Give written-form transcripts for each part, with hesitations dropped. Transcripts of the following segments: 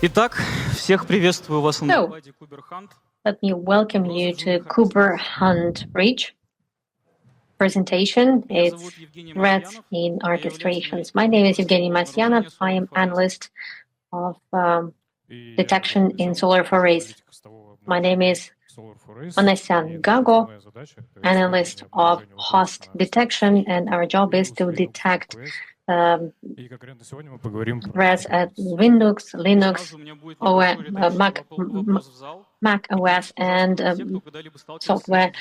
Итак, всех приветствую вас на докладе KuberHunt. Let me welcome you to KuberHunt Bridge presentation. It's threats in orchestrations. My name is Evgeny Masyanov. I am analyst of detection in solar arrays. My name is Manasyan Gago, analyst of host detection, and our job is to detect threats at Windows, Linux, Mac OS, and software.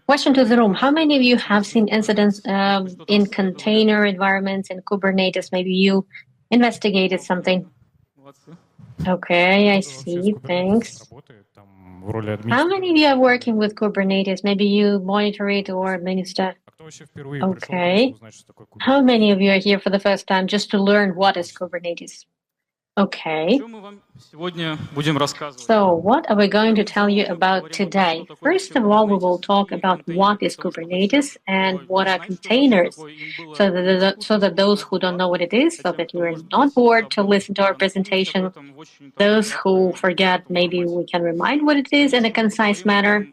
Question to the room: how many of you have seen incidents in container environments in Kubernetes? Maybe you investigated something. Okay, I see. Thanks. How many of you are working with Kubernetes? Maybe you monitor it or administer. Okay. How many of you are here for the first time just to learn what is Kubernetes? Okay. So what are we going to tell you about today? First of all, we will talk about what is Kubernetes and what are containers, so that those who don't know what it is, so that you're not bored to listen to our presentation. Those who forget, maybe we can remind what it is in a concise manner.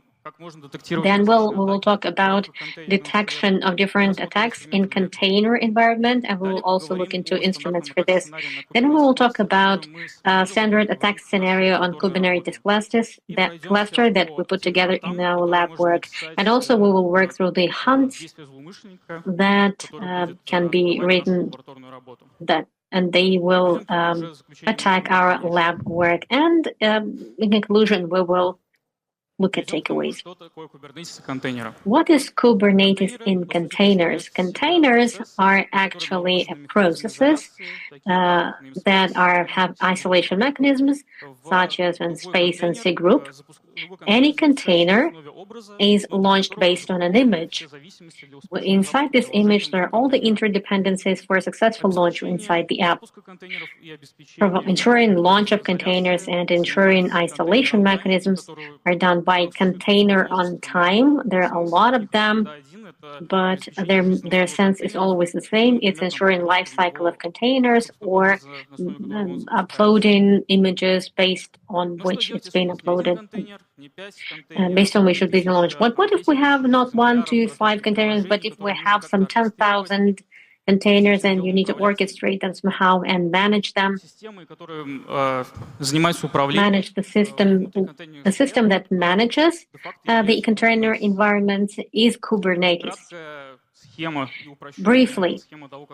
Then we will talk about detection of different attacks in container environment, and we will also look into instruments for this. Then we will talk about standard attack scenario on Kubernetes cluster that we put together in our lab work. And also we will work through the hunts that can be written and they will attack our lab work. And in conclusion, we will look at takeaways. What is Kubernetes in containers? Containers are actually processes that have isolation mechanisms, such as in space and cgroup. Any container is launched based on an image. Inside this image, there are all the interdependencies for a successful launch inside the app. Ensuring launch of containers and ensuring isolation mechanisms are done by container on time. There are a lot of them, but their sense is always the same. It's ensuring life cycle of containers or uploading images based on which it's been uploaded, based on which it's been launched. But what if we have not 1, 2, 5 containers, but if we have some 10,000 containers and you need to orchestrate them somehow and manage them, manage the system that manages the container environment is Kubernetes. Briefly,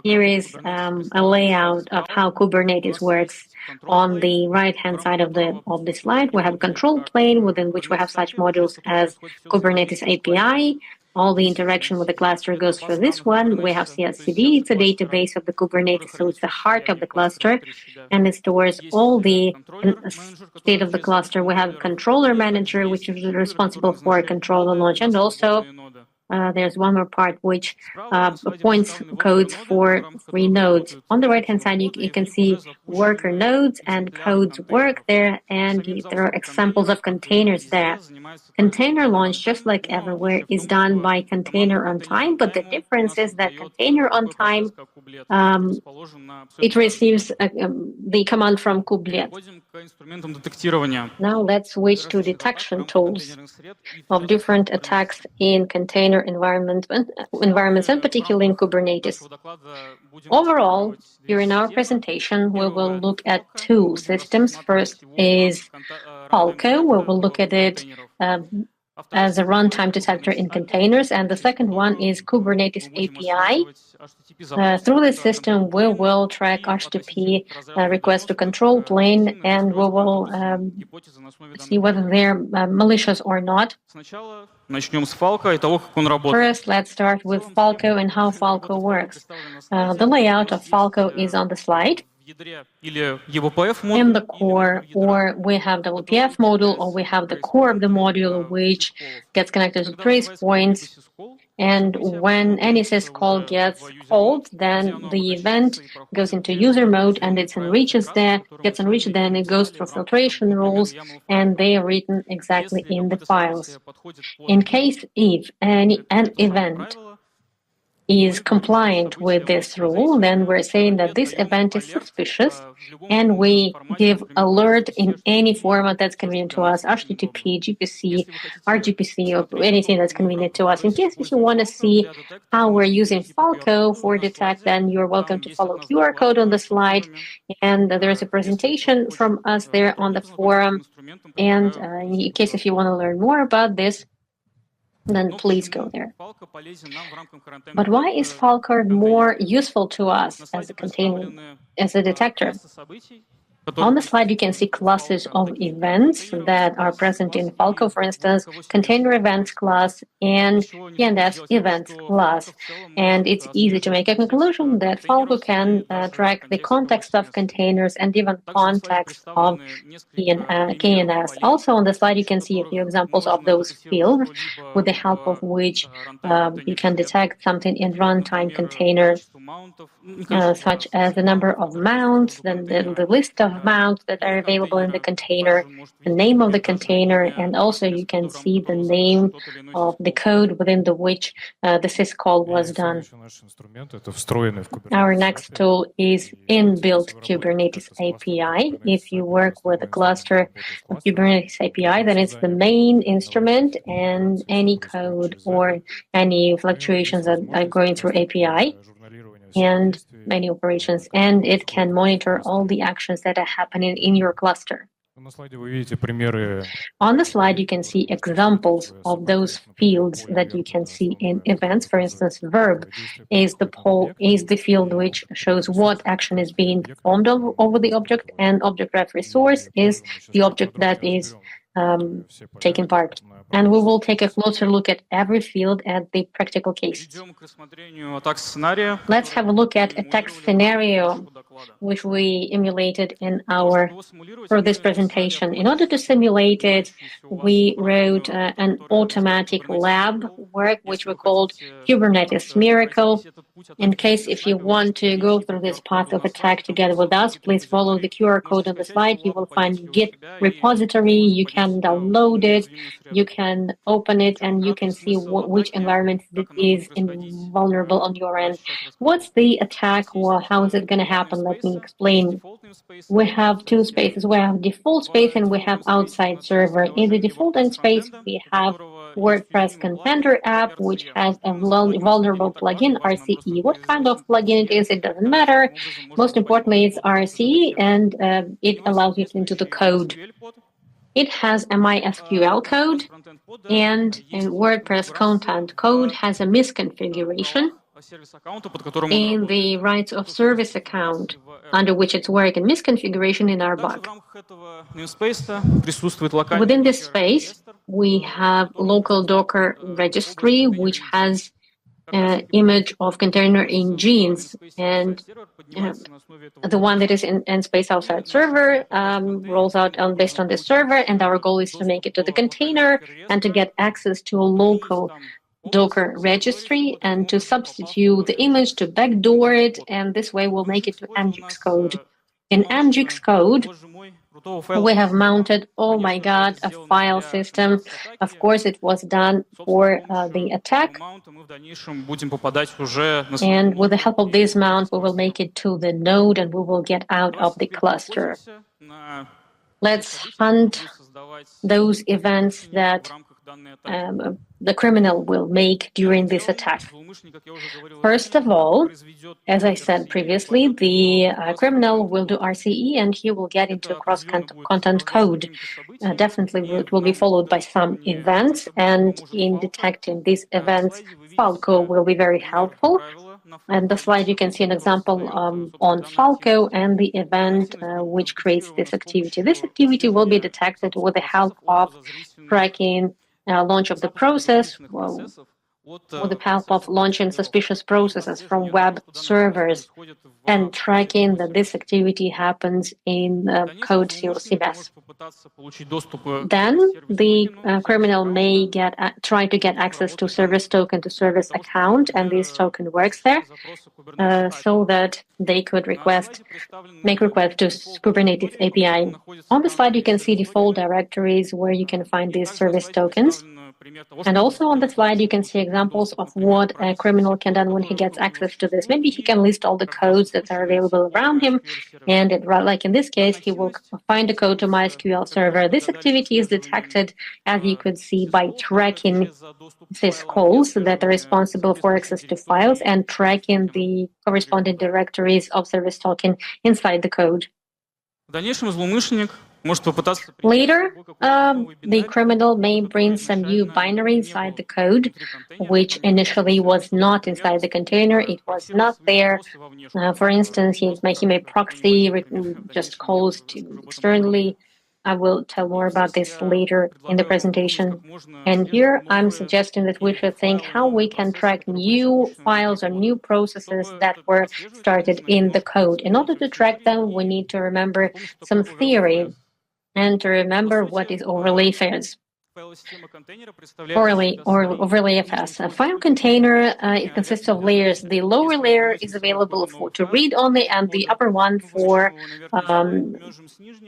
here is a layout of how Kubernetes works. On the right-hand side of the slide, we have a control plane within which we have such modules as Kubernetes API. All the interaction with the cluster goes through this one. We have CI/CD. It's a database of the Kubernetes, so it's the heart of the cluster, and it stores all the state of the cluster. We have a controller manager, which is responsible for controller launch, and also there's one more part which points codes for 3 nodes. On the right-hand side, you can see worker nodes and codes work there, and there are examples of containers there. Container launch, just like everywhere, is done by container on time, but the difference is that container on time, it receives the command from kubelet. Now let's switch to detection tools of different attacks in container environments, and particularly in Kubernetes. Overall, during our presentation, we will look at 2 systems. First is Falco. We will look at it as a runtime detector in containers, and the second one is Kubernetes API. Through this system, we will track HTTP request to control plane, and we will see whether they're malicious or not. First, let's start with Falco and how Falco works. The layout of Falco is on the slide. In the core, or we have the WPF module, or we have the core of the module, which gets connected to trace points. And when any syscall gets called, then the event goes into user mode and it gets enriched, then it goes through filtration rules, and they are written exactly in the files. In case if an event is compliant with this rule, then we're saying that this event is suspicious, and we give alert in any format that's convenient to us, HTTP, GPC, RGPC, or anything that's convenient to us. In case if you want to see how we're using Falco for detect, then you're welcome to follow QR code on the slide, and there's a presentation from us there on the forum. And in case if you want to learn more about this, then please go there. But why is Falco more useful to us as a container, as a detector? On the slide, you can see classes of events that are present in Falco, for instance, container events class and PNS events class. And it's easy to make a conclusion that Falco can track the context of containers and even context of KNS. Also on the slide, you can see a few examples of those fields with the help of which you can detect something in runtime container, such as the number of mounts, then the list of mounts that are available in the container, the name of the container, and also you can see the name of the code within which the syscall was done. Our next tool is inbuilt Kubernetes API. If you work with a cluster of Kubernetes API, then it's the main instrument, and any code or any fluctuations that are going through API and many operations, and it can monitor all the actions that are happening in your cluster. On the slide, you can see examples of those fields that you can see in events. For instance, verb is the field which shows what action is being performed over the object, and object ref resource is the object that is taking part. And we will take a closer look at every field at the practical case. Let's have a look at attack scenario, which we emulated for this presentation. In order to simulate it, we wrote an automatic lab work, which we called Kubernetes Miracle. In case if you want to go through this path of attack together with us, please follow the QR code on the slide. You will find Git repository. You can download it, you can open it, and you can see which environment it is vulnerable on your end. What's the attack? Well, how is it going to happen? Let me explain. We have two spaces. We have default space and we have outside server. In the default end space, we have WordPress Contender app, which has a vulnerable plugin, RCE. What kind of plugin it is, it doesn't matter. Most importantly, it's RCE, and it allows you into the code. It has a MySQL code, and a WordPress content code has a misconfiguration in the rights of service account under which it's working, misconfiguration in our bug. Within this space, we have local Docker registry, which has image of container in genes, and the one that is in space outside server rolls out based on this server, and our goal is to make it to the container and to get access to a local Docker registry and to substitute the image, to backdoor it, and this way we'll make it to Nginx code. In Nginx code, we have mounted, oh my God, a file system. Of course, it was done for the attack. And with the help of this mount, we will make it to the node and we will get out of the cluster. Let's hunt those events that the criminal will make during this attack. First of all, as I said previously, the criminal will do RCE and he will get into cross-content code. Definitely it will be followed by some events, and in detecting these events, Falco will be very helpful. And the slide you can see an example on Falco and the event which creates this activity. This activity will be detected with the help of tracking launch of the process, with the help of launching suspicious processes from web servers and tracking that this activity happens in code CMS. Then the criminal may try to get access to service token to service account, and this token works there, so that they could make request to Kubernetes API. On the slide, you can see default directories where you can find these service tokens. And also on the slide, you can see examples of what a criminal can do when he gets access to this. Maybe he can list all the codes that are available around him. And like in this case, he will find a code to MySQL server. This activity is detected, as you could see, by tracking syscalls that are responsible for access to files and tracking the corresponding directories of service token inside the code. Later, the criminal may bring some new binary inside the code, which initially was not inside the container. It was not there. For instance, he may proxy just calls to externally. I will tell more about this later in the presentation. And here I'm suggesting that we should think how we can track new files or new processes that were started in the code. In order to track them, we need to remember some theory and to remember what is overlay FAS. Overlay FS. A file container it consists of layers. The lower layer is available to read only, and the upper one for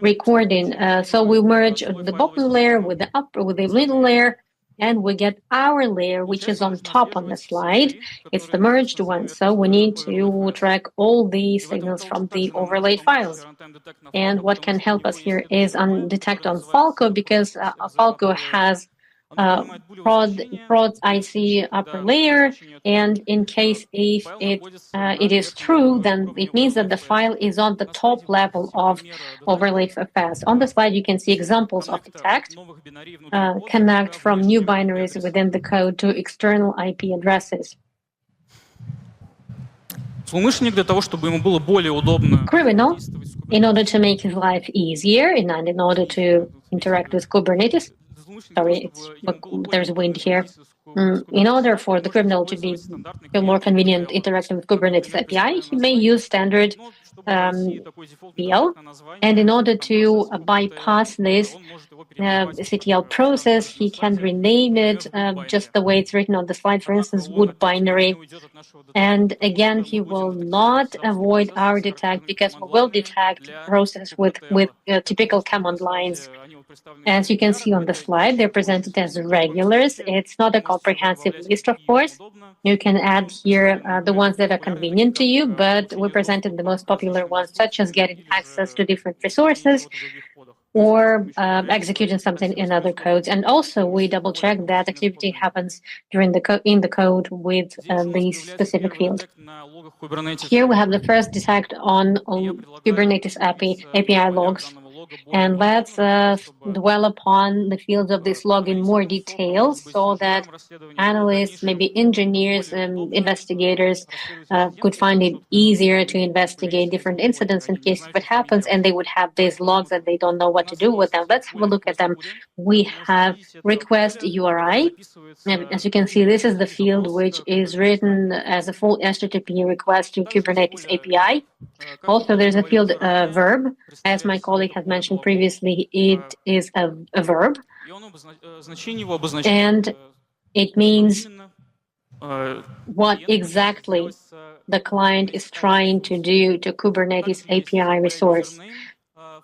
recording. So we merge the bottom layer with the middle layer, and we get our layer, which is on top on the slide. It's the merged one. So we need to track all the signals from the overlay files. And what can help us here is detect on Falco, because Falco has prod IC upper layer, and in case if it is true, then it means that the file is on the top level of overlay FS. On the slide, you can see examples of attack. Connect from new binaries within the code to external IP addresses. Criminal, in order to make his life easier and in order to interact with Kubernetes, there's wind here. In order for the criminal to feel more convenient interacting with Kubernetes API, he may use standard CTL. And in order to bypass this CTL process, he can rename it just the way it's written on the slide, for instance, wood binary. And again, he will not avoid our detect, because we will detect process with typical command lines. As you can see on the slide, they're presented as regulars. It's not a comprehensive list, of course. You can add here the ones that are convenient to you, but we presented the most popular ones, such as getting access to different resources or executing something in other codes. And also, we double-check that activity happens in the code with the specific field. Here we have the first detect on Kubernetes API logs. And let's dwell upon the fields of this log in more detail, so that analysts, maybe engineers, investigators could find it easier to investigate different incidents in case if it happens, and they would have these logs that they don't know what to do with them. Let's have a look at them. We have request URI. And as you can see, this is the field which is written as a full HTTP request to Kubernetes API. Also, there's a field verb. As my colleague has mentioned previously, it is a verb. And it means what exactly the client is trying to do to Kubernetes API resource.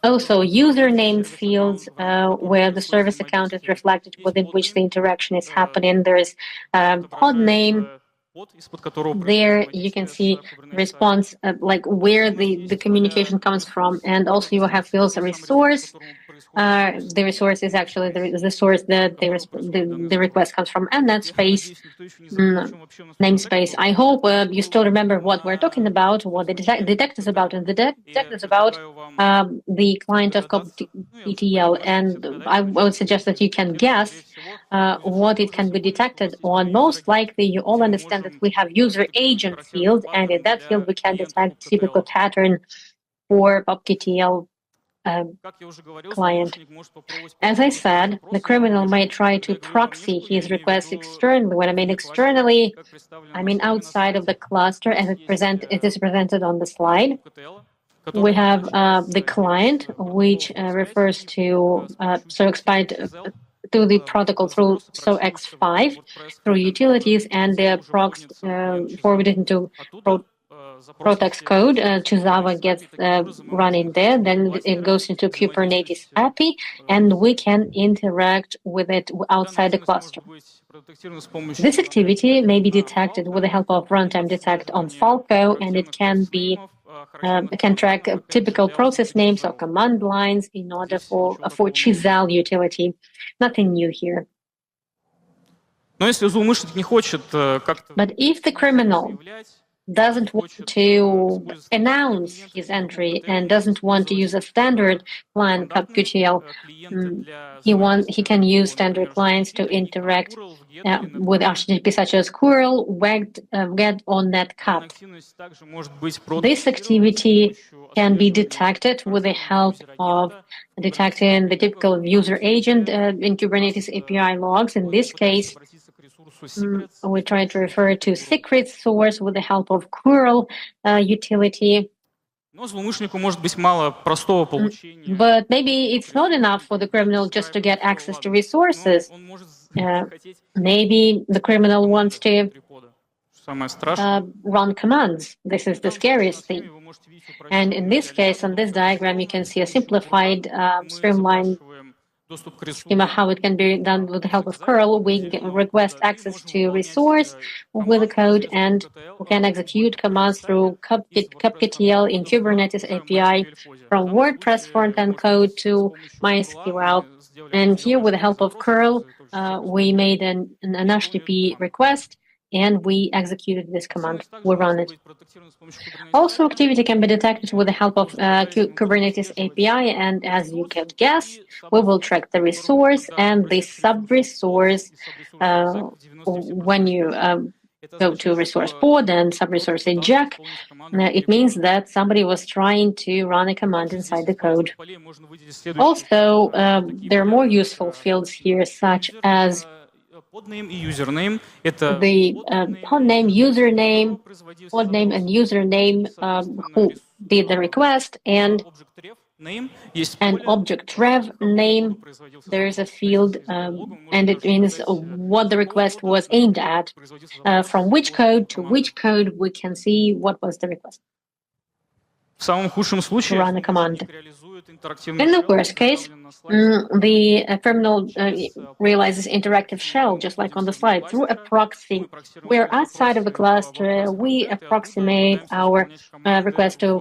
Also, username fields where the service account is reflected, within which the interaction is happening. There's pod name. There you can see response, like where the communication comes from, and also you have fields resource. The resource is actually the source that the request comes from, and that space, namespace. I hope you still remember what we're talking about, what the detect is about, and the detect is about the client of ETL, and I would suggest that you can guess what it can be detected on. Most likely, you all understand that we have user agent field, and in that field we can detect typical pattern for kubectl client. As I said, the criminal may try to proxy his request externally. When I mean externally, I mean outside of the cluster, as it is presented on the slide. We have the client, which refers to through the protocol through SOX5 through utilities, and they're forwarded into Protex code to Java gets run in there, then it goes into Kubernetes API, and we can interact with it outside the cluster. This activity may be detected with the help of runtime detect on Falco, and it can be can track typical process names or command lines in order for Chisel utility. Nothing new here. But if the criminal doesn't want to announce his entry and doesn't want to use a standard client kubectl, he can use standard clients to interact with HTTP such as curl, get, or netcat. This activity can be detected with the help of detecting the typical user agent in Kubernetes API logs. In this case, we try to refer to secret source with the help of curl utility. But maybe it's not enough for the criminal just to get access to resources. Maybe the criminal wants to run commands. This is the scariest thing. And in this case, on this diagram, you can see a simplified, streamlined schema how it can be done with the help of curl. We request access to resource with the code, and we can execute commands through kubectl in Kubernetes API from WordPress frontend code to MySQL. And here, with the help of curl, we made an HTTP request, and we executed this command. We run it. Also, activity can be detected with the help of Kubernetes API, and as you can guess, we will track the resource and the sub-resource when you go to resource pod and sub-resource inject. It means that somebody was trying to run a command inside the code. Also, there are more useful fields here, such as the pod name, username, pod name, and username who did the request, and an object ref name. There is a field, and it means what the request was aimed at. From which code to which code, we can see what was the request. To run a command. In the worst case, the criminal realizes interactive shell, just like on the slide, through a proxy. We're outside of the cluster. We approximate our request to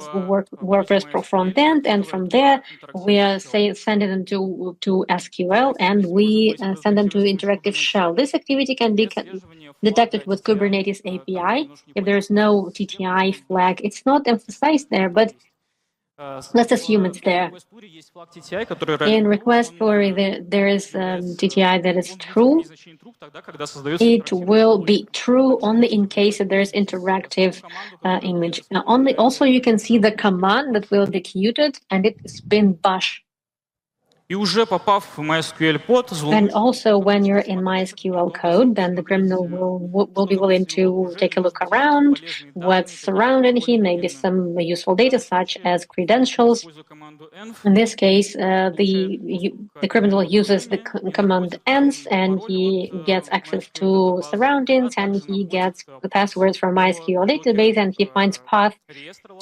WordPress Pro frontend, and from there we send it to SQL, and we send them to interactive shell. This activity can be detected with Kubernetes API. If there is no TTI flag, it's not emphasized there, but let's assume it's there. In request query, there is TTI that is true. It will be true only in case that there is interactive image. Also, you can see the command that will be executed, and it's bin bash. And also, when you're in MySQL code, then the criminal will be willing to take a look around, what's surrounding him, maybe some useful data such as credentials. In this case, the criminal uses the command ends, and he gets access to surroundings, and he gets the passwords from MySQL database, and he finds path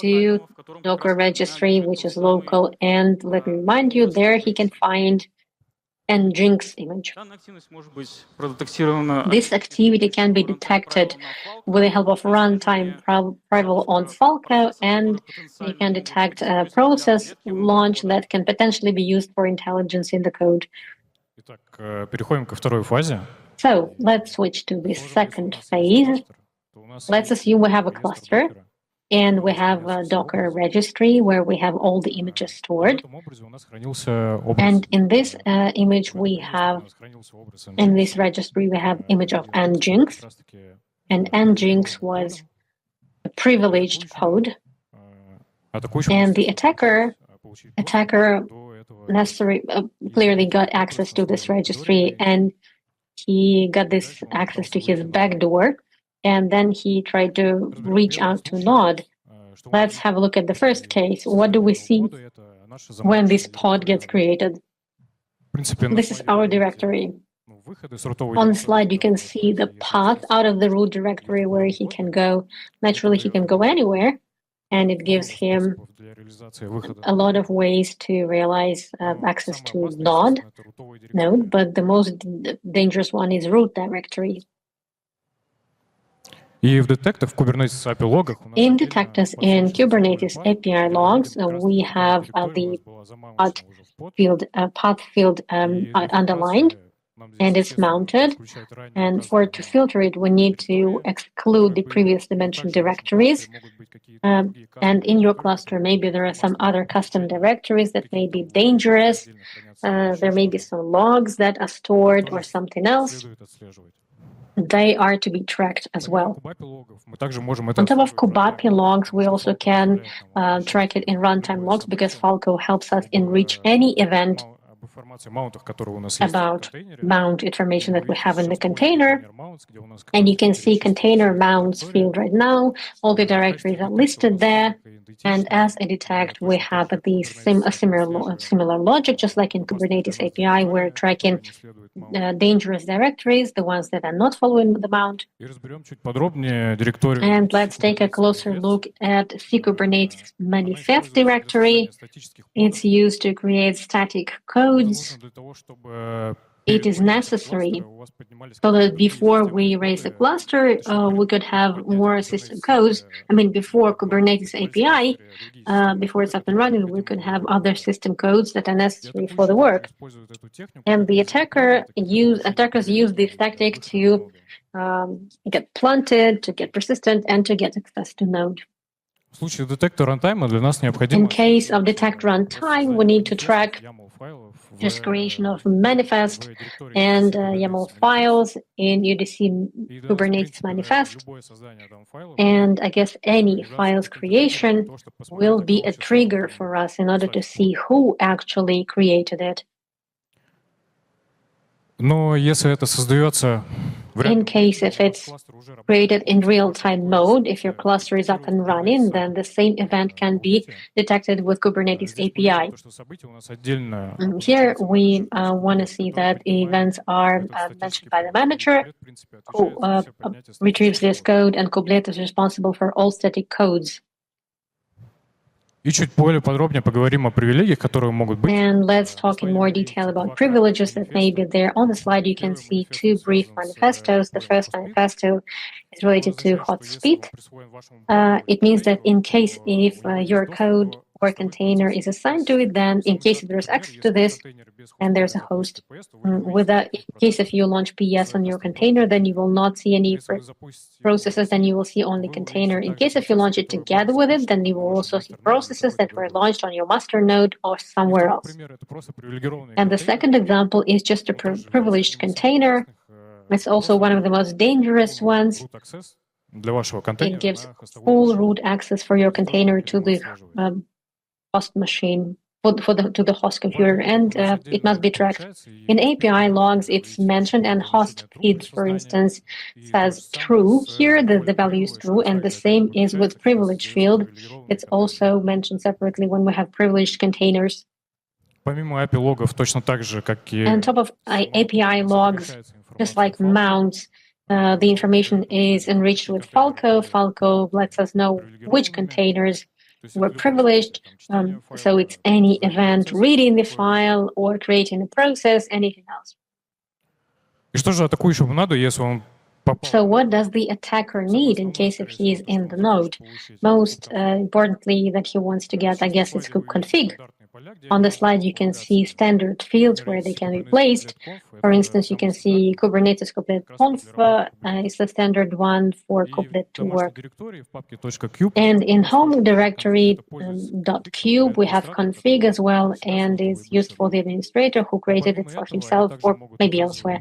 to Docker registry, which is local. And let me remind you, there he can find Nginx image. This activity can be detected with the help of runtime prival on Falco, and you can detect a process launch that can potentially be used for intelligence in the code. So let's switch to the second phase. Let's assume we have a cluster, and we have a Docker registry where we have all the images stored. And in this image, in this registry, we have image of Nginx. And Nginx was a privileged pod. And the attacker clearly got access to this registry, and he got this access to his backdoor. And then he tried to reach out to Node. Let's have a look at the first case. What do we see when this pod gets created? This is our directory. On the slide, you can see the path out of the root directory where he can go. Naturally, he can go anywhere, and it gives him a lot of ways to realize access to node, but the most dangerous one is root directory. In detectors in Kubernetes API logs, we have the path field underlined, and it's mounted. And to filter it, we need to exclude the previously mentioned directories. And in your cluster, maybe there are some other custom directories that may be dangerous. There may be some logs that are stored or something else. They are to be tracked as well. On top of Kubernetes logs, we also can track it in runtime logs because Falco helps us enrich any event about mount information that we have in the container. And you can see container mounts field right now. All the directories are listed there. And as a detect, we have a similar logic, just like in Kubernetes API, we're tracking dangerous directories, the ones that are not following the mount. And let's take a closer look at Kubernetes manifest directory. It's used to create static codes. It is necessary so that before we raise a cluster, we could have more system codes. I mean, before Kubernetes API, before it's up and running, we could have other system codes that are necessary for the work. And the attackers use this tactic to get planted, to get persistent, and to get access to node. In case of detect runtime, we need to track just creation of manifest and YAML files in UDC Kubernetes manifest. And I guess any files creation will be a trigger for us in order to see who actually created it. In case if it's created in real-time mode, if your cluster is up and running, then the same event can be detected with Kubernetes API. Here we want to see that events are mentioned by the manager who retrieves this code, and Kubernetes is responsible for all static codes. And let's talk in more detail about privileges that may be there. On the slide, you can see two brief manifestos. The first manifesto is related to hot speed. It means that in case if your code or container is assigned to it, then in case if there's access to this and there's a host, in case if you launch PS on your container, then you will not see any processes, then you will see only container. In case if you launch it together with it, then you will also see processes that were launched on your master node or somewhere else. And the second example is just a privileged container. It's also one of the most dangerous ones. It gives full root access for your container to the host machine, to the host computer, and it must be tracked. In API logs, it's mentioned, and host feed, for instance, says true. Here, the value is true, and the same is with privilege field. It's also mentioned separately when we have privileged containers. On top of API logs, just like mounts, the information is enriched with Falco. Falco lets us know which containers were privileged, so it's any event reading the file or creating a process, anything else. So what does the attacker need in case if he is in the node? Most importantly, that he wants to get, I guess, is config. On the slide, you can see standard fields where they can be placed. For instance, you can see Kubernetes kubelet conf is the standard one for kubelet to work. And in home directory .cube, we have config as well, and is used for the administrator who created it for himself or maybe elsewhere.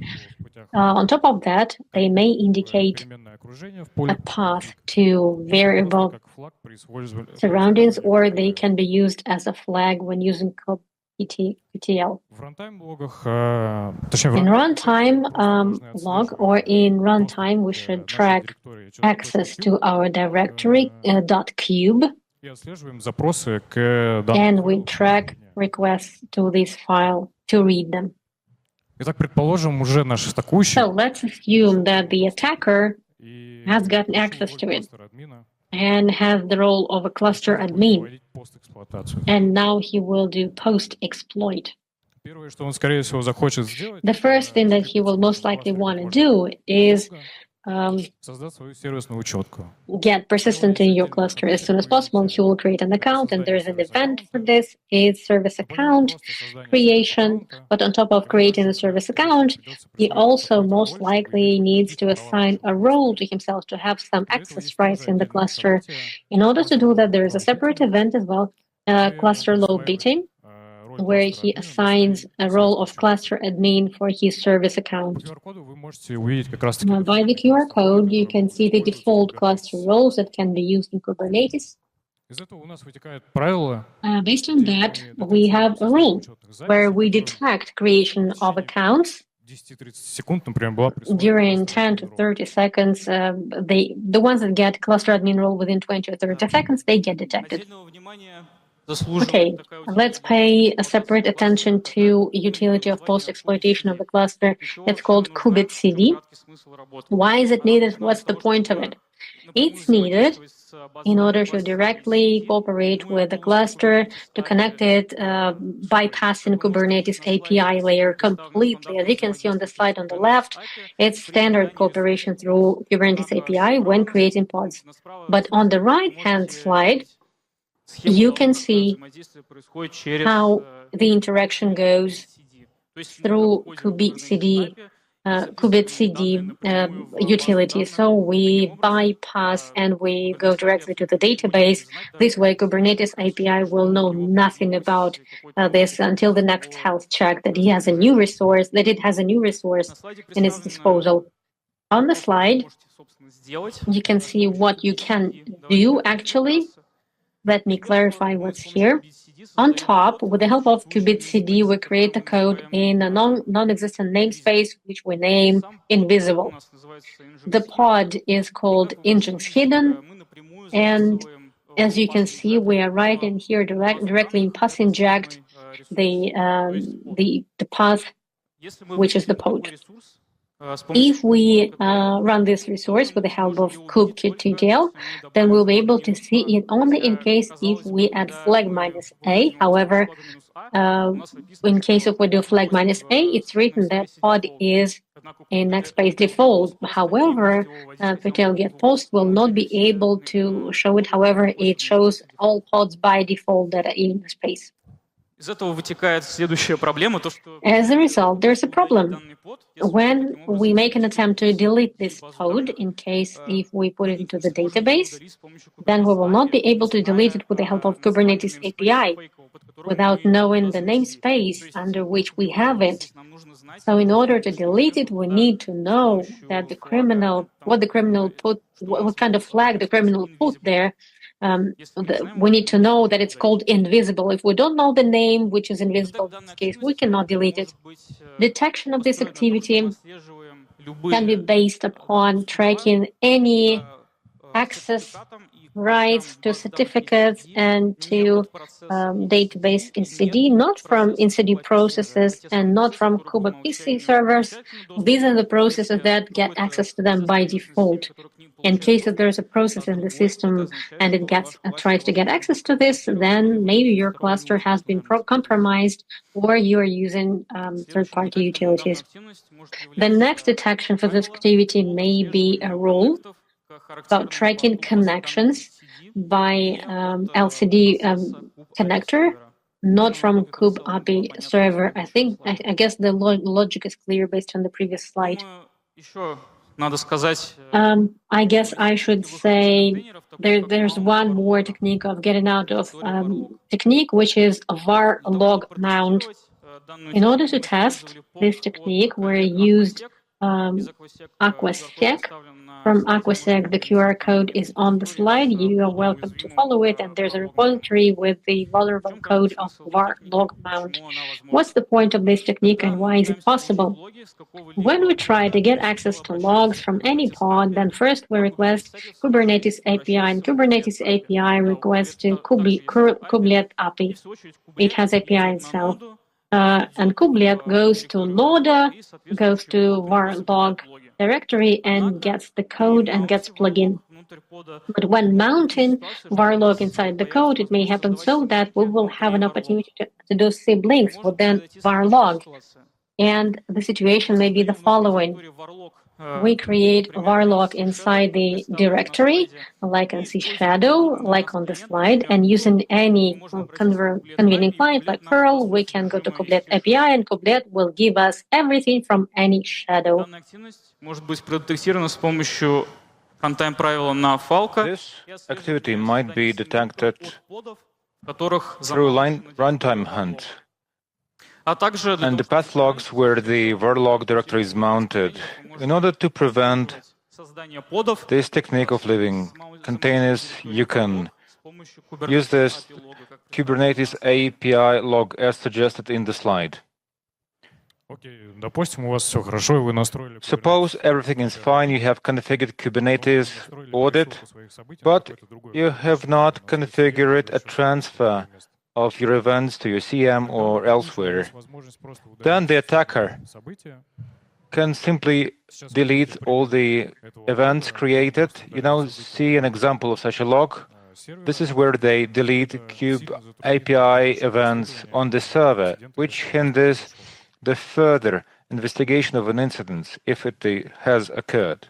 On top of that, they may indicate a path to variable surroundings, or they can be used as a flag when using kubectl. In runtime log or in runtime, we should track access to our directory .cube, and we track requests to this file to read them. So let's assume that the attacker has gotten access to it. and has the role of a cluster admin. And now he will do post-exploit. The first thing that he will most likely want to do is get persistent in your cluster as soon as possible. He will create an account, and there's an event for this. It's service account creation. But on top of creating a service account, he also most likely needs to assign a role to himself to have some access rights in the cluster. In order to do that, there is a separate event as well, cluster load beating, where he assigns a role of cluster admin for his service account. Now, by the QR code, you can see the default cluster roles that can be used in Kubernetes. Based on that, we have a rule where we detect creation of accounts. During 10 to 30 seconds, the ones that get cluster admin role within 20 or 30 seconds, they get detected. Okay, let's pay a separate attention to utility of post-exploitation of the cluster. It's called kubectcd. Why is it needed? What's the point of it? It's needed in order to directly cooperate with the cluster, to connect it, bypassing Kubernetes API layer completely. As you can see on the slide on the left, it's standard cooperation through Kubernetes API when creating pods. But on the right-hand slide, you can see how the interaction goes through kubectcd utility. So we bypass and we go directly to the database. This way, Kubernetes API will know nothing about this until the next health check that it has a new resource in its disposal. On the slide, you can see what you can do actually. Let me clarify what's here. On top, with the help of kubectcd, we create the code in a non-existent namespace, which we name invisible. The pod is called engines hidden, and as you can see, we are right in here directly in path inject the path, which is the pod. If we run this resource with the help of kubectl, then we'll be able to see it only in case if we add flag -a. However, in case if we do flag -a, it's written that pod is in namespace default. However, ptl get post will not be able to show it. However, it shows all pods by default that are in the space. As a result, there's a problem. When we make an attempt to delete this pod, in case if we put it into the database, then we will not be able to delete it with the help of Kubernetes API without knowing the namespace under which we have it. So in order to delete it, we need to know that what kind of flag the criminal put there. We need to know that it's called invisible. If we don't know the name, which is invisible in this case, we cannot delete it. Detection of this activity can be based upon tracking any access rights to certificates and to database etcd, not from etcd processes and not from kubectl servers. These are the processes that get access to them by default. In case that there's a process in the system and it tries to get access to this, then maybe your cluster has been compromised or you're using third-party utilities. The next detection for this activity may be a rule about tracking connections by LCD connector, not from kube API server. I guess the logic is clear based on the previous slide. I guess I should say there's one more technique of getting out of technique, which is a var log mount. In order to test this technique, we used aquasec. From aquasec, the QR code is on the slide. You are welcome to follow it, and there's a repository with the vulnerable code of var log mount. What's the point of this technique and why is it possible? When we try to get access to logs from any pod, then first we request Kubernetes API, and Kubernetes API requests to kubelet API. It has API itself. And kubelet goes to loader, goes to var log directory and gets the code and gets plugin. But when mounting var log inside the code, it may happen so that we will have an opportunity to do siblings within var log. And the situation may be the following. We create varlog inside the directory, like in C shadow, like on the slide, and using any convenient client like Perl, we can go to Kubernetes API, and Kubernetes will give us everything from any shadow. This activity might be detected through runtime hunt and the path logs where the varlog directory is mounted. In order to prevent this technique of leaving containers, you can use this Kubernetes API log as suggested in the slide. Suppose everything is fine, you have configured Kubernetes audit, but you have not configured a transfer of your events to your CM or elsewhere. Then the attacker can simply delete all the events created. You now see an example of such a log. This is where they delete Kube API events on the server, which hinders the further investigation of an incident if it has occurred.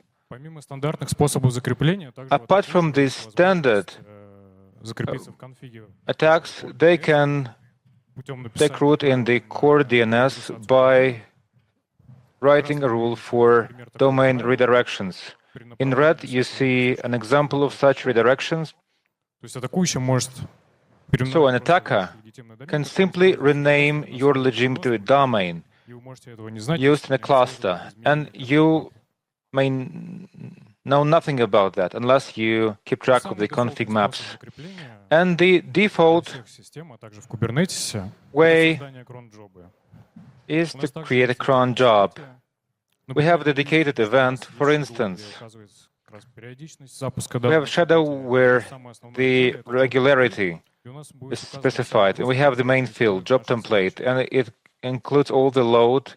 Apart from this standard attacks, they can take root in the core DNS by writing a rule for domain redirections. In red, you see an example of such redirections. So an attacker can simply rename your legitimate domain used in a cluster, and you may know nothing about that unless you keep track of the config maps. And the default way is to create a cron job. We have a dedicated event, for instance. We have a shadow where the regularity is specified, and we have the main field, job template, and it includes all the load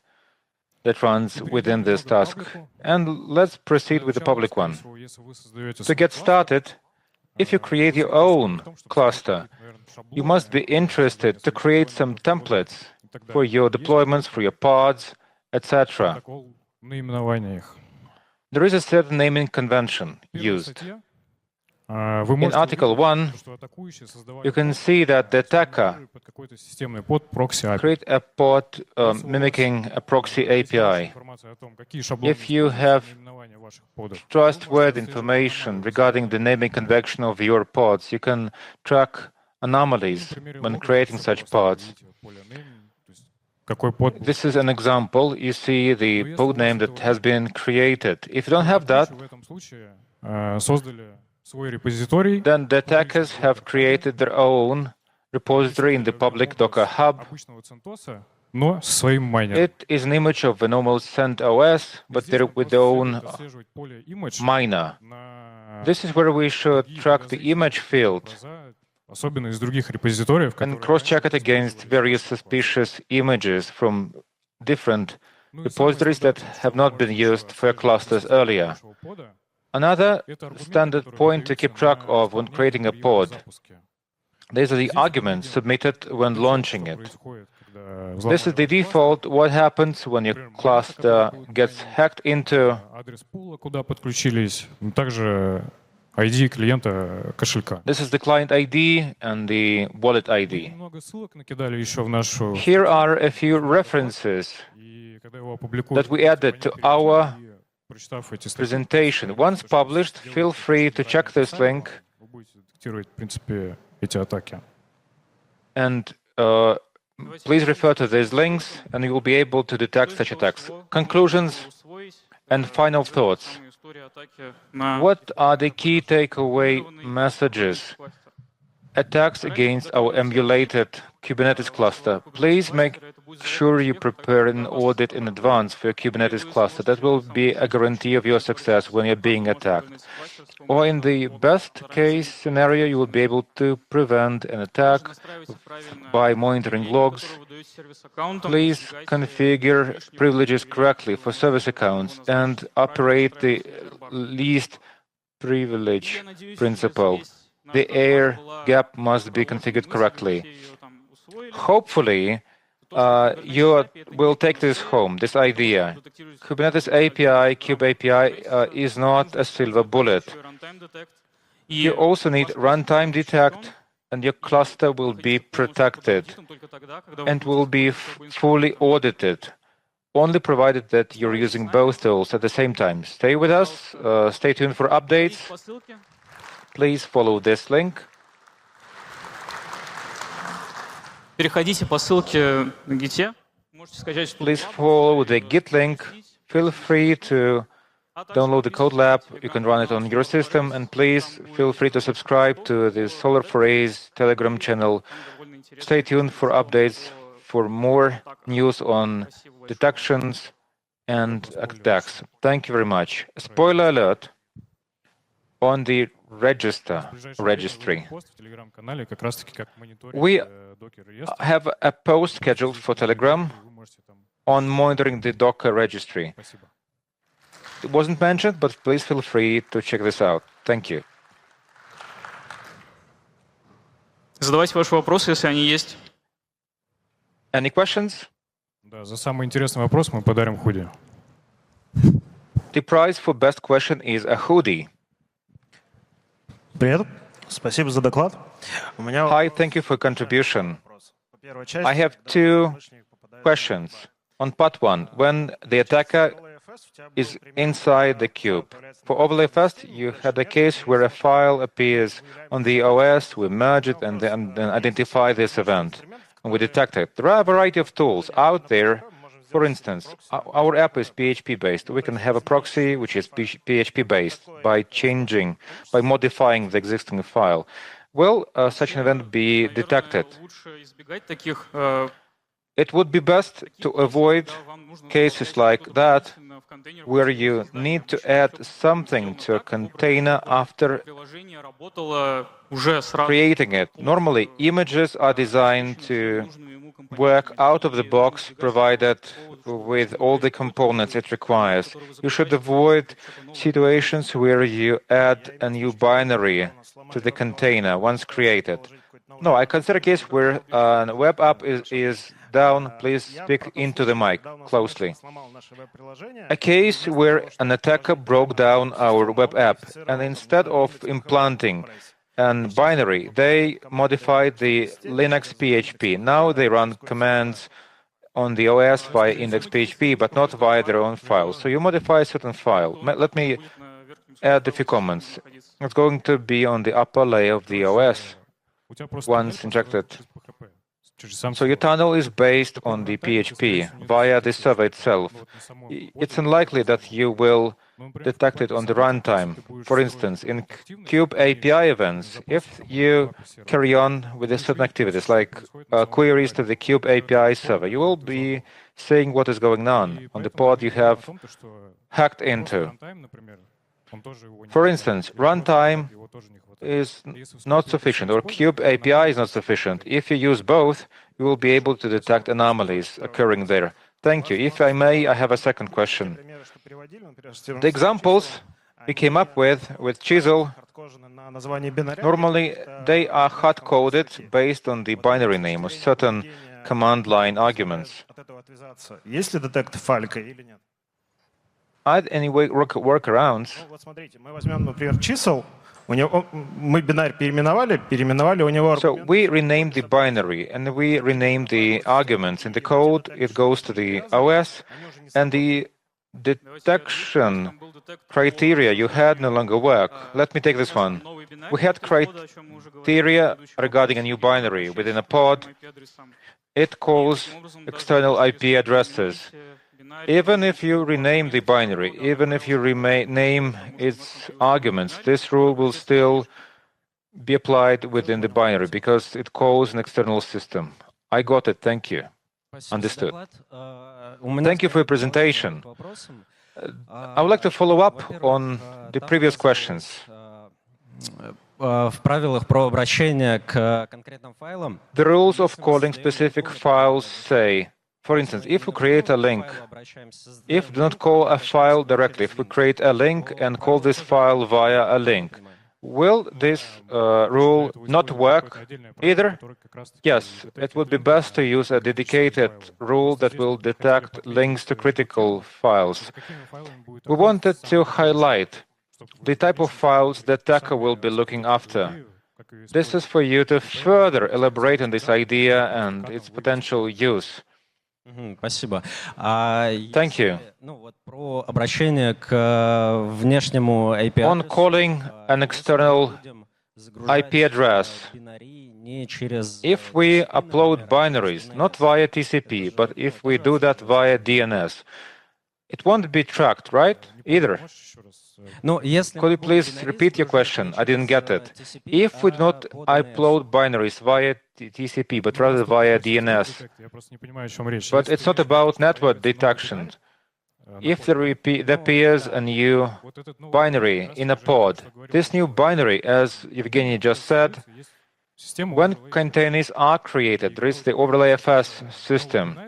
that runs within this task. And let's proceed with the public one. To get started, if you create your own cluster, you must be interested to create some templates for your deployments, for your pods, etc. There is a certain naming convention used. In Article 1, you can see that the attacker create a pod mimicking a proxy API. If you have trustworthy information regarding the naming convention of your pods, you can track anomalies when creating such pods. This is an example. You see the pod name that has been created. If you don't have that, then the attackers have created their own repository in the public Docker Hub. It is an image of a normal CentOS, but they're with their own miner. This is where we should track the image field and cross-check it against various suspicious images from different repositories that have not been used for clusters earlier. Another standard point to keep track of when creating a pod, these are the arguments submitted when launching it. This is the default. What happens when your cluster gets hacked into? This is the client ID and the wallet ID. Here are a few references that we added to our presentation. Once published, feel free to check this link and please refer to these links and you will be able to detect such attacks. Conclusions and final thoughts. What are the key takeaway messages? Attacks against our emulated Kubernetes cluster. Please make sure you prepare an audit in advance for your Kubernetes cluster. That will be a guarantee of your success when you're being attacked. Or in the best case scenario, you will be able to prevent an attack by monitoring logs. Please configure privileges correctly for service accounts and operate the least privilege principle. The air gap must be configured correctly. Hopefully, you will take this home, this idea. Kubernetes API, Kube API is not a silver bullet. You also need runtime detect, and your cluster will be protected and will be fully audited, only provided that you're using both tools at the same time. Stay with us, stay tuned for updates. Please follow this link. Переходите по ссылке на Git. Please follow the Git link. Feel free to download the code lab. You can run it on your system. And please feel free to subscribe to the Solar4A's Telegram channel. Stay tuned for updates for more news on detections and attacks. Thank you very much. Spoiler alert on the registry. We have a post scheduled for Telegram on monitoring the Docker registry. It wasn't mentioned, but please feel free to check this out. Thank you. Задавайте ваши вопросы, если они есть. Any questions? Да, за самый интересный вопрос мы подарим худи. The prize for best question is a hoodie. Привет, спасибо за доклад. Hi, thank you for contribution. I have two questions. On part one, when the attacker is inside the cube. For OverlayFast, you had a case where a file appears on the OS, we merge it and then identify this event, and we detect it. There are a variety of tools out there. For instance, our app is PHP-based. We can have a proxy which is PHP-based by modifying the existing file. Will such an event be detected? It would be best to avoid cases like that, where you need to add something to a container after creating it. Normally, images are designed to work out of the box, provided with all the components it requires. You should avoid situations where you add a new binary to the container once created. No, I consider a case where a web app is down. Please speak into the mic closely. A case where an attacker broke down our web app, and instead of implanting a binary, they modified the Linux PHP. Now they run commands on the OS via index.php, but not via their own file. So you modify a certain file. Let me add a few comments. It's going to be on the upper layer of the OS once injected. So your tunnel is based on the PHP via the server itself. It's unlikely that you will detect it on the runtime. For instance, in Kube API events, if you carry on with certain activities like queries to the Kube API server, you will be seeing what is going on the pod you have hacked into. For instance, runtime is not sufficient, or Kube API is not sufficient. If you use both, you will be able to detect anomalies occurring there. Thank you. If I may, I have a second question. The examples we came up with Chisel, normally they are hard-coded based on the binary name or certain command line arguments. Are there any workarounds? So we renamed the binary and we renamed the arguments. In the code, it goes to the OS, and the detection criteria you had no longer work. Let me take this one. We had criteria regarding a new binary within a pod. It calls external IP addresses. Even if you rename the binary, even if you name its arguments, this rule will still be applied within the binary because it calls an external system. I got it. Thank you. Understood. Thank you for your presentation. I would like to follow up on the previous questions. The rules of calling specific files say For instance, if we create a link, if we do not call a file directly, if we create a link and call this file via a link, will this rule not work either? Yes, it would be best to use a dedicated rule that will detect links to critical files. We wanted to highlight the type of files the attacker will be looking after. This is for you to further elaborate on this idea and its potential use. Спасибо. Thank you. Про обращение к внешнему IP. On calling an external IP address, if we upload binaries, not via TCP, but if we do that via DNS, it won't be tracked, right? Either. Could you please repeat your question? I didn't get it. If we do not upload binaries via TCP, but rather via DNS, but it's not about network detection. If there appears a new binary in a pod, this new binary, as Evgeny just said, when containers are created, there is the overlay FS system.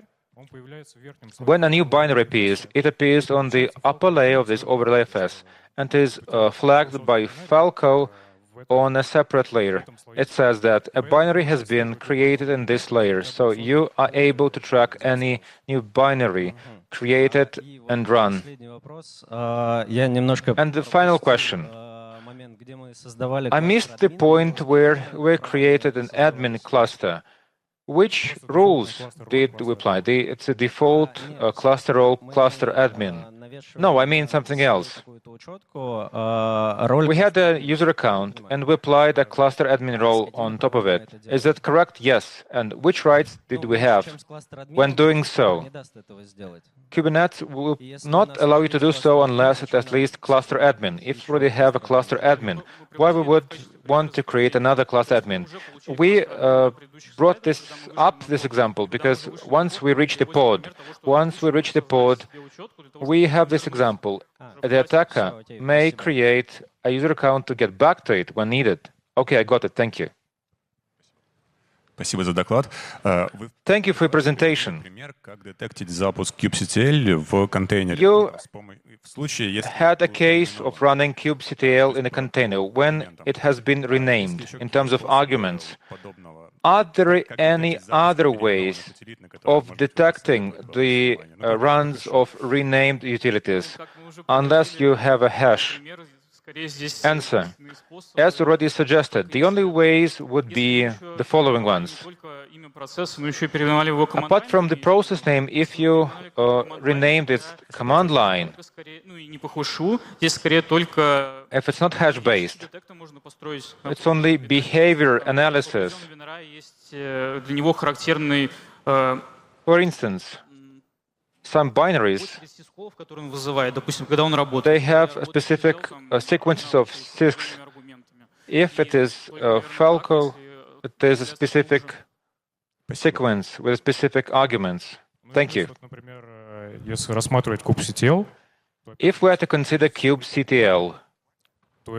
When a new binary appears, it appears on the upper layer of this overlay FS and is flagged by Falco on a separate layer. It says that a binary has been created in this layer, so you are able to track any new binary created and run. And the final question. I missed the point where we created an admin cluster. Which rules did we apply? It's a default cluster role, cluster admin. No, I mean something else. We had a user account and we applied a cluster admin role on top of it. Is that correct? Yes. And which rights did we have when doing so? Kubernetes will not allow you to do so unless it at least cluster admin. If you already have a cluster admin, why we would want to create another cluster admin? We brought this example because once we reach the pod, we have this example. The attacker may create a user account to get back to it when needed. Okay, I got it. Thank you. Спасибо за доклад. Thank you for your presentation. You had a case of running kubectl in a container when it has been renamed in terms of arguments. Are there any other ways of detecting the runs of renamed utilities unless you have a hash? Answer. As already suggested, the only ways would be the following ones. Apart from the process name, if you renamed its command line, if it's not hash-based, it's only behavior analysis. For instance, some binaries, they have a specific sequences of sysks. If it is Falco, it is a specific sequence with specific arguments. Thank you. If we are to consider kubectl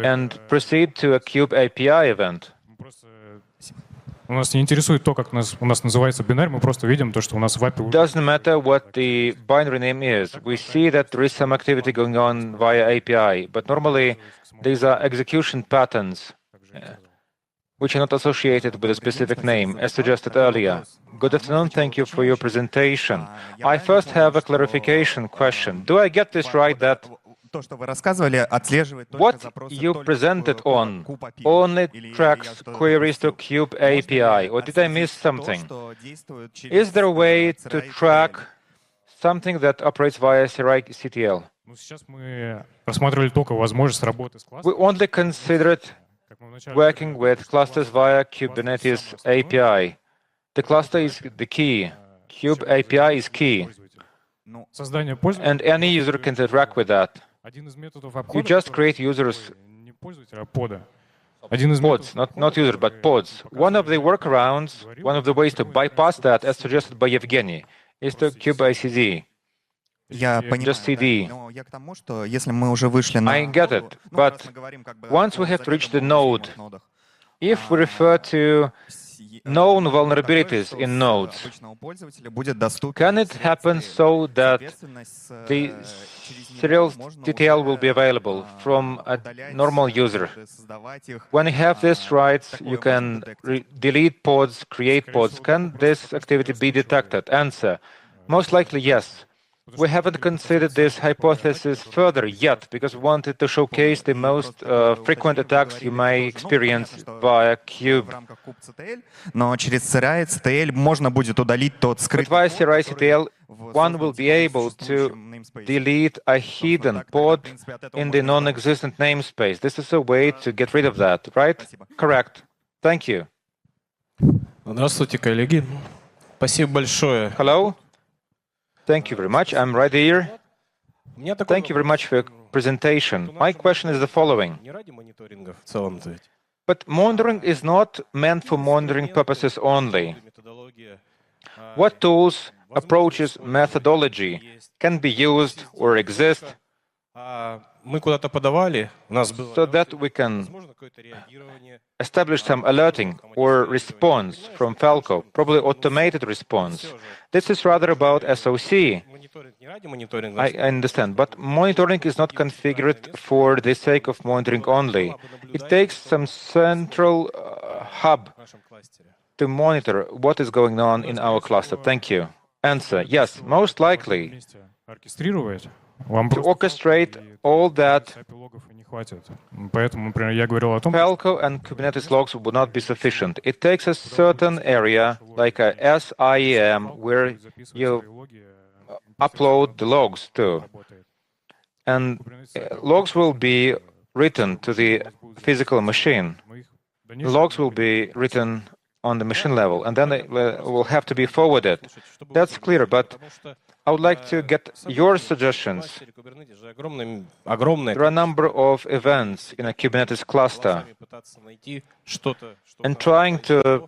and proceed to a kube API event, Нас не интересует то, как у нас называется бинарь, мы просто видим то, что у нас в API... Doesn't matter what the binary name is. We see that there is some activity going on via API, but normally these are execution patterns which are not associated with a specific name, as suggested earlier. Good afternoon, thank you for your presentation. I first have a clarification question. Do I get this right that what you presented on only tracks queries to Kube API, or did I miss something? Is there a way to track something that operates via CTL? We only considered working with clusters via Kubernetes API. The cluster is the key. Kube API is key. And any user can interact with that. You just create users, pods, not users, but pods. One of the workarounds, one of the ways to bypass that, as suggested by Evgeny, is to kubeicd. Just CD. I get it, but once we have reached the node, if we refer to known vulnerabilities in nodes, can it happen so that the serial TTL will be available from a normal user? When you have these rights, you can delete pods, create pods. Can this activity be detected? Answer: most likely yes. We haven't considered this hypothesis further yet because we wanted to showcase the most frequent attacks you may experience via kube. Но через CRI и CTL можно будет удалить тот But скрытый via код CRI CTL, one will be able to delete a hidden pod in the non-existent namespace. This is a way to get rid of that, right? Correct. Thank you. Здравствуйте, коллеги. Спасибо большое. Hello. Thank you very much. I'm right here. Thank you very much for your presentation. My question is the following. Не ради мониторинга в целом-то ведь. But monitoring is not meant for monitoring purposes only. What tools, approaches, methodology can be used or exist Мы куда-то подавали, у нас было so that we can возможно какое-то реагирование. establish some alerting or response from Falco, probably automated response? This is rather about SOC. Мониторинг не ради мониторинга. I understand, but monitoring is not configured for the sake of monitoring only. It takes some central hub В нашем кластере. to monitor what is going on in our cluster. Thank you. Answer: yes, most likely. Вместе оркестрировать, вам To просто orchestrate all that, логов и не хватит. Поэтому, например, я говорил о том, Falco and Kubernetes logs would not be sufficient. It takes a certain area, like a SIEM, where you upload the logs to. And logs will be written to the physical machine. The logs will be written on the machine level, and then they will have to be forwarded. That's clear, but I would like to get your suggestions. There are a number of events in a Kubernetes cluster, and trying to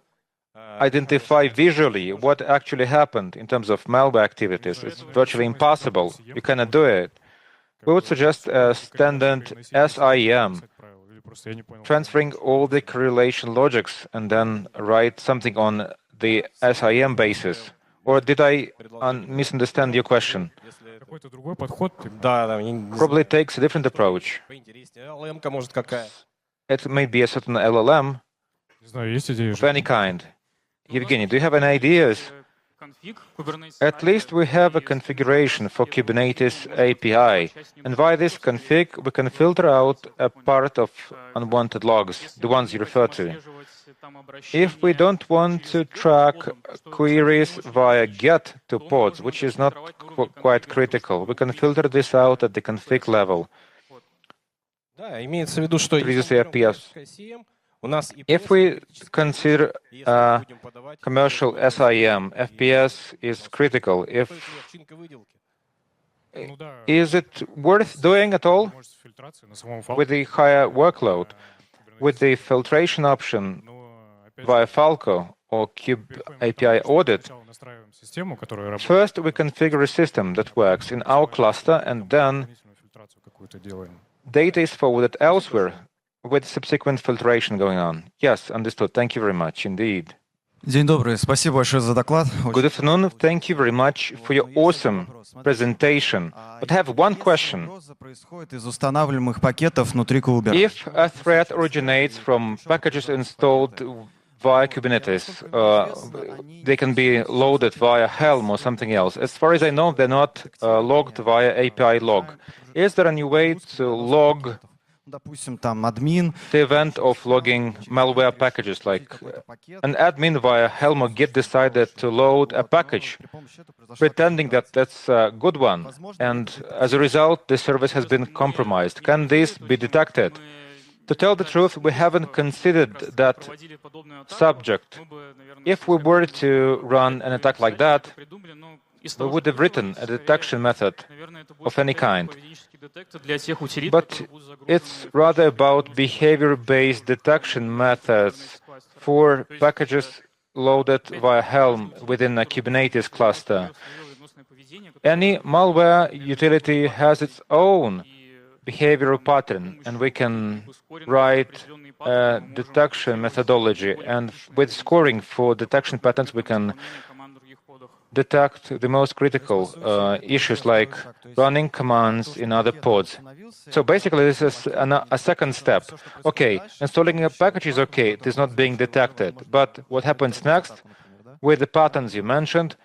identify visually what actually happened in terms of malware activities is virtually impossible. You cannot do it. We would suggest a standard SIEM, transferring all the correlation logics and then write something on the SIEM basis. Or did I misunderstand your question? какой-то другой подход. Probably takes a different approach. LM-ка может какая? It may be a certain LLM Не знаю, есть идеи? of any kind. Evgeny, do you have any ideas? At least we have a configuration for Kubernetes API, and via this config we can filter out a part of unwanted logs, the ones you refer to. If we don't want to track queries via GET to pods, which is not quite critical, we can filter this out at the config level. Да, имеется в виду, что Previously FPS. у нас If we consider commercial SIEM, FPS is critical. Is it worth doing at all with the higher workload? With the filtration option via Falco or Kube API audit, first we configure a system that works in our cluster, and then data is forwarded elsewhere with subsequent filtration going on. Yes, understood. Thank you very much indeed. День добрый. Спасибо большое за доклад. Good afternoon. Thank you very much for your awesome presentation. But I have one question. Угроза происходит из устанавливаемых пакетов внутри Kubernetes. If a threat originates from packages installed via Kubernetes, they can be loaded via Helm or something else. As far as I know, they're not logged via API log. Is there any way to log Допустим, там админ. the event of logging malware packages, like an admin via Helm or Git decided to load a package, pretending that that's a good one, and as a result, the service has been compromised. Can this be detected? To tell the truth, we haven't considered that subject. If we were to run an attack like that, we would have written a detection method of any kind. But it's rather about behavior-based detection methods for packages loaded via Helm within a Kubernetes cluster. Any malware utility has its own behavioral pattern, and we can write a detection methodology. And with scoring for detection patterns, we can detect the most critical issues like running commands in other pods. So basically, this is a second step. Okay, installing a package is okay, it is not being detected. But what happens next with the patterns you mentioned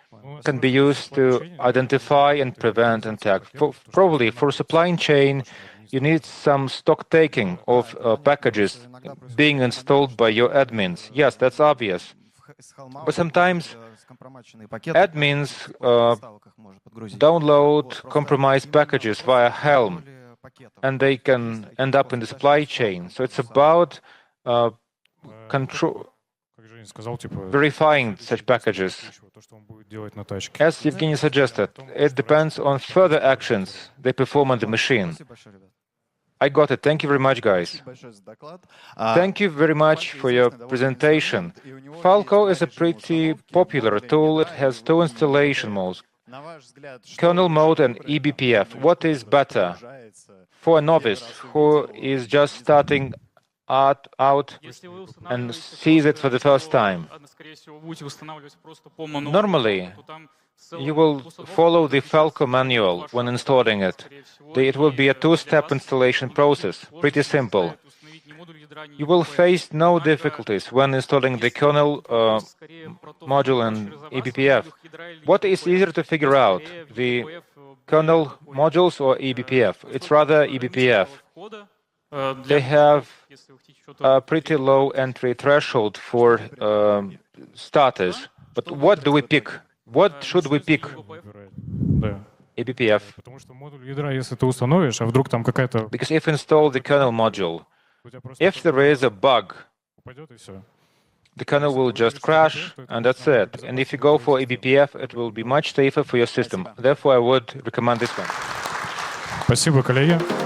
can be used to identify and prevent attacks. Probably for supply chain, you need some stock taking of packages being installed by your admins. Yes, that's obvious. But sometimes admins download compromised packages via Helm, and they can end up in the supply chain. So it's about verifying such packages. As Evgeny suggested, it depends on further actions they perform on the machine. I got it. Thank you very much, guys. Thank you very much for your presentation. Falco is a pretty popular tool. It has two installation modes, kernel mode and eBPF. What is better for a novice who is just starting out and sees it for the first time? Normally, you will follow the Falco manual when installing it. It will be a two-step installation process, pretty simple. You will face no difficulties when installing the kernel module and eBPF. What is easier to figure out, the kernel modules or eBPF? It's rather eBPF. They have a pretty low entry threshold for starters. But what do we pick? What should we pick? eBPF. Because if you install the kernel module, if there is a bug, the kernel will just crash, and that's it. And if you go for eBPF, it will be much safer for your system. Therefore, I would recommend this one. Спасибо, коллеги.